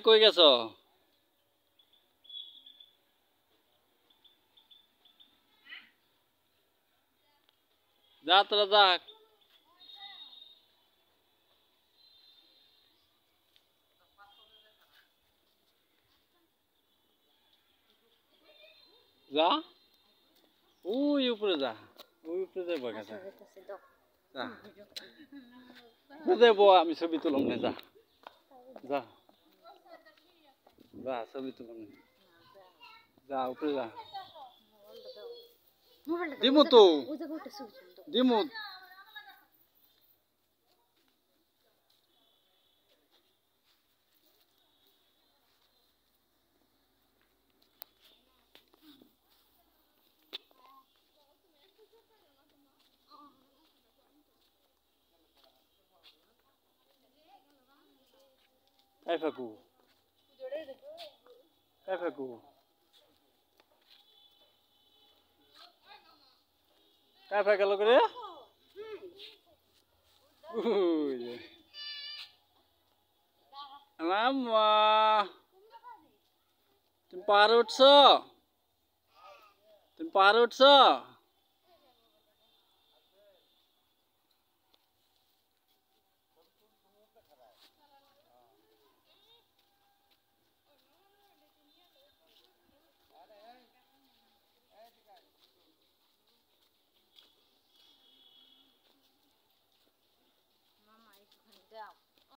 কই গেছো? যা তোরা যা। যা ওই উপরে যা, ওই উপরে যাবো যা। যাবো আমি ছবি তুলম না, যা যা যা ছবি তুলম না, যা উপরে যা। দিমু তো দিমু। Kai Faku. Kai Faku. Kai Faku lo করে? Mama. তুমি পাহাড়ে উঠছো? তুমি পাহাড়ে উঠছো?